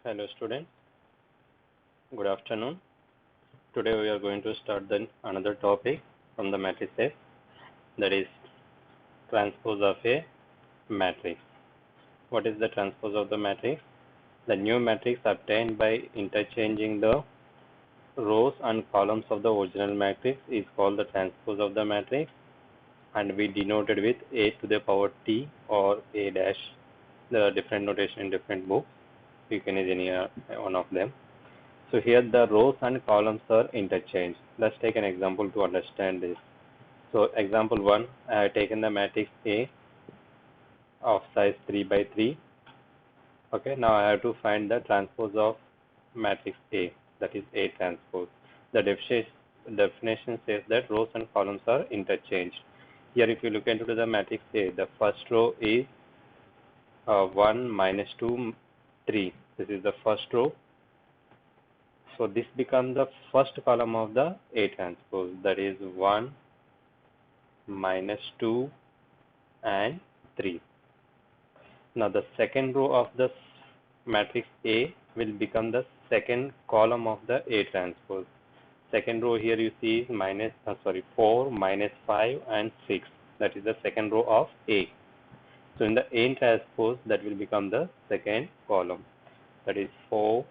Hello students, good afternoon. Today we are going to start another topic from the matrices, that is transpose of a matrix. What is the transpose of the matrix? The new matrix obtained by interchanging the rows and columns of the original matrix is called the transpose of the matrix, and we denoted with a to the power t or a dash. There are different notation in different books. You can use any one of them. So here the rows and columns are interchanged. Let's take an example to understand this. So example 1, I have taken the matrix A of size 3 by 3. Okay, now I have to find the transpose of matrix A, that is A transpose. The definition says that rows and columns are interchanged. Here if you look into the matrix A, the first row is 1, minus 2, 3. This is the first row. So this becomes the first column of the A transpose, that is 1, minus 2, and 3. Now the second row of the matrix A will become the second column of the A transpose. Second row here you see is 4, minus 5, and 6. That is the second row of A. So in the A transpose, that will become the second column, that is 4,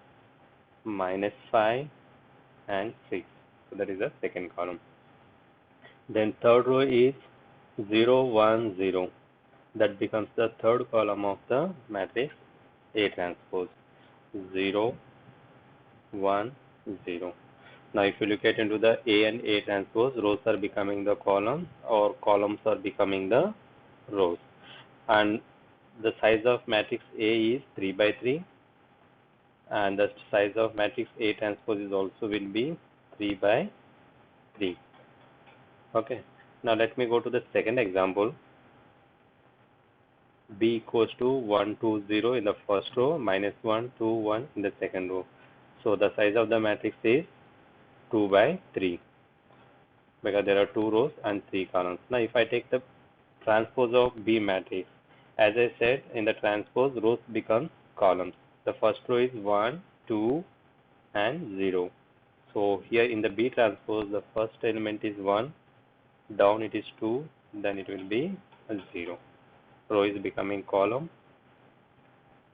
minus 5, and 6. So that is the second column. Then third row is 0, 1, 0. That becomes the third column of the matrix A transpose. 0, 1, 0. Now if you look at into the A and A transpose, rows are becoming the columns or columns are becoming the rows. And the size of matrix A is 3 by 3. And the size of matrix A transpose is also will be 3 by 3. Okay. Now let me go to the second example. B equals to 1, 2, 0 in the first row, minus 1, 2, 1 in the second row. So the size of the matrix is 2 by 3 because there are 2 rows and 3 columns. Now if I take the transpose of B matrix, as I said, in the transpose, rows become columns. The first row is 1, 2, and 0. So here in the B transpose, the first element is 1, down it is 2, then it will be 0. Row is becoming column,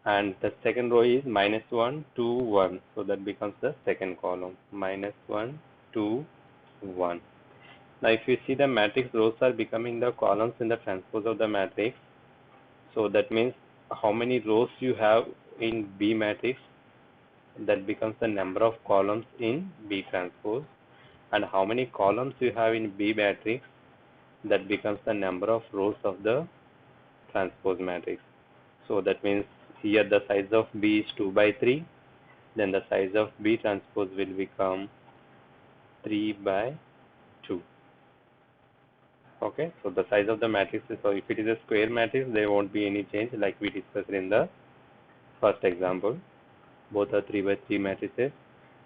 and the second row is minus 1, 2, 1. So that becomes the second column, minus 1, 2, 1. Now if you see the matrix, rows are becoming the columns in the transpose of the matrix. So that means how many rows you have in B matrix, that becomes the number of columns in B transpose, and how many columns you have in B matrix, that becomes the number of rows of the transpose matrix. So that means here the size of B is 2 by 3, then the size of B transpose will become 3 by 2. Okay, so the size of the matrix is, so if it is a square matrix, there won't be any change like we discussed in the first example. Both are 3 by 3 matrices,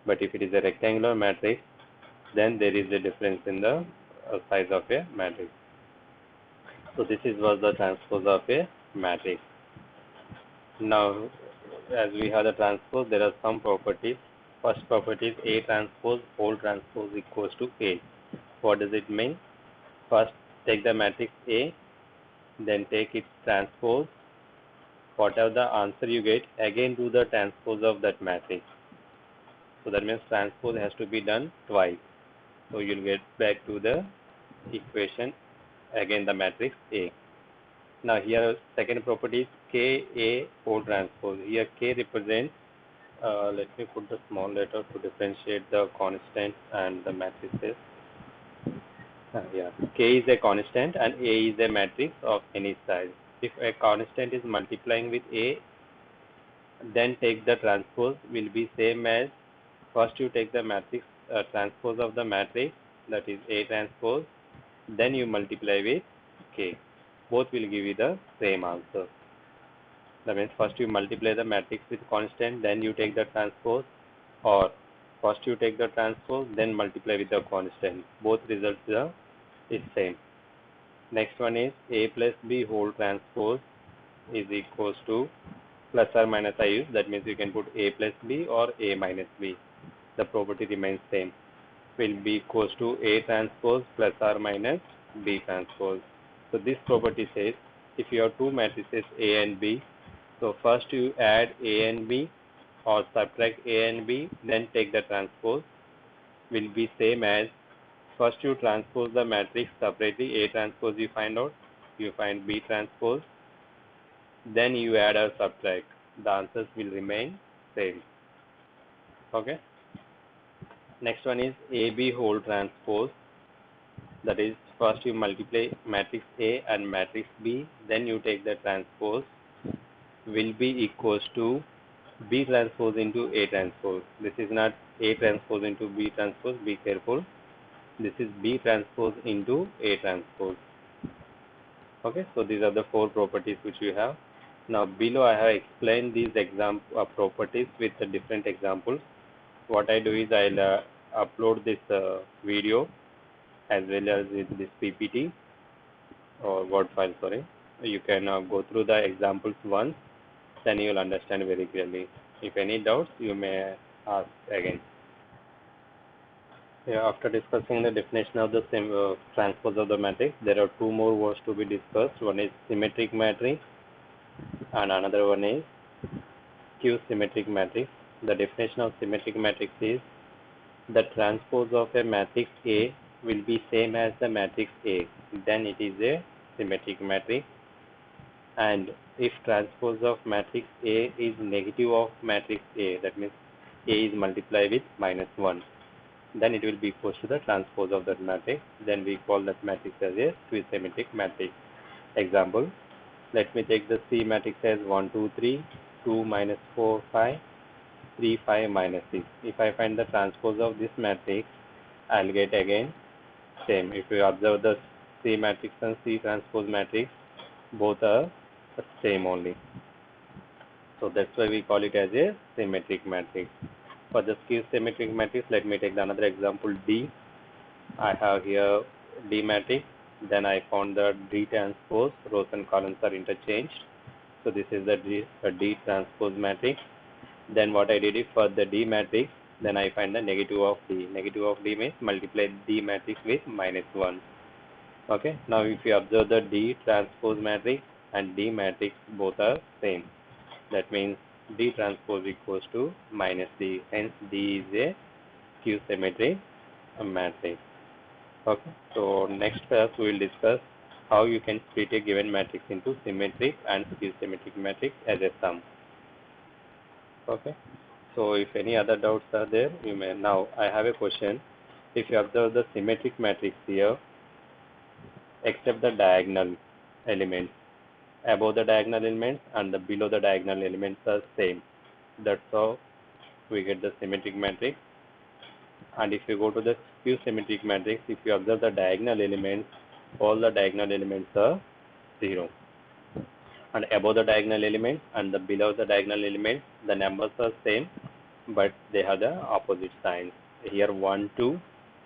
but if it is a rectangular matrix, then there is a difference in the size of a matrix. So this was the transpose of a matrix. Now, as we have the transpose, there are some properties. First property is A transpose, whole transpose equals to A. What does it mean? First, take the matrix A, then take its transpose. Whatever the answer you get, again do the transpose of that matrix. So that means transpose has to be done twice. So you'll get back to the equation, again the matrix A. Now here second property is Ka whole transpose. Here K represents, let me put the small letter to differentiate the constant and the matrices. K is a constant and A is a matrix of any size. If a constant is multiplying with A, then take the transpose will be same as, first you take the matrix transpose of the matrix, that is A transpose, then you multiply with K. Both will give you the same answer. That means first you multiply the matrix with constant, then you take the transpose, or first you take the transpose, then multiply with the constant. Both results is same. Next one is A plus B whole transpose is equals to plus or minus I use, that means you can put A plus B or A minus B. The property remains same. Will be equals to A transpose plus or minus B transpose. So this property says if you have two matrices A and B, so first you add A and B or subtract A and B, then take the transpose, will be same as first you transpose the matrix separately, A transpose you find out, you find B transpose, then you add or subtract. The answers will remain same. Okay. Next one is AB whole transpose. That is, first you multiply matrix A and matrix B, then you take the transpose, will be equals to B transpose into A transpose. This is not A transpose into B transpose, be careful. This is B transpose into A transpose. Okay, so these are the four properties which we have. Now below I have explained these properties with the different examples. What I do is I'll upload this video as well as with this PPT or Word file, sorry. You can go through the examples once, then you will understand very clearly. If any doubts, you may ask again. Yeah, after discussing the definition of the transpose of the matrix, there are two more words to be discussed. One is symmetric matrix and another one is Skew-Symmetric Matrix. The definition of symmetric matrix is the transpose of a matrix A will be same as the matrix A, then it is a symmetric matrix. And if transpose of matrix A is negative of matrix A, that means A is multiplied with -1, then it will be equal to the transpose of that matrix. Then we call that matrix as a Skew-Symmetric matrix. Example, let me take the C matrix as 1, 2, 3, 2 minus 4, 5, 3, 5 minus 6. If I find the transpose of this matrix, I'll get again same. If you observe the C matrix and C transpose matrix, both are the same only. So that's why we call it as a symmetric matrix. For the Skew-Symmetric matrix, let me take another example D. I have here D matrix. Then I found the D transpose, rows and columns are interchanged. So this is the D transpose matrix. Then what I did is for the D matrix, then I find the negative of D. Negative of D means multiply D matrix with -1. Okay. Now if you observe the D transpose matrix and D matrix, both are same. That means D transpose equals to -D. Hence D is a Skew-Symmetric matrix. Okay. So next class we will discuss how you can split a given matrix into symmetric and Skew-Symmetric matrix as a sum. Okay. So if any other doubts are there, you may. Now I have a question. If you observe the symmetric matrix here, except the diagonal elements, above the diagonal elements and the below the diagonal elements are same. That's how we get the symmetric matrix. And if you go to the Skew-Symmetric matrix, if you observe the diagonal elements, all the diagonal elements are 0. And above the diagonal element and the below the diagonal element, the numbers are same, but they have the opposite signs. Here 1, 2,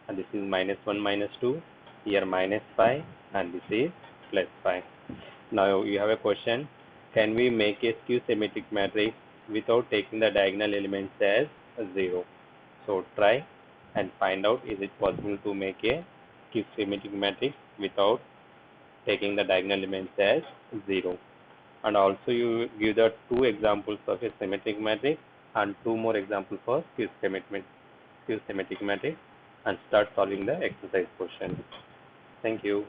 and this is -1, -2. Here -5, and this is +5. Now you have a question. Can we make a Skew-Symmetric matrix without taking the diagonal elements as 0? So try and find out, is it possible to make a Skew-Symmetric matrix without taking the diagonal elements as 0? And also you give the 2 examples of a symmetric matrix and 2 more examples for Skew-Symmetric matrix, and start solving the exercise question. Thank you.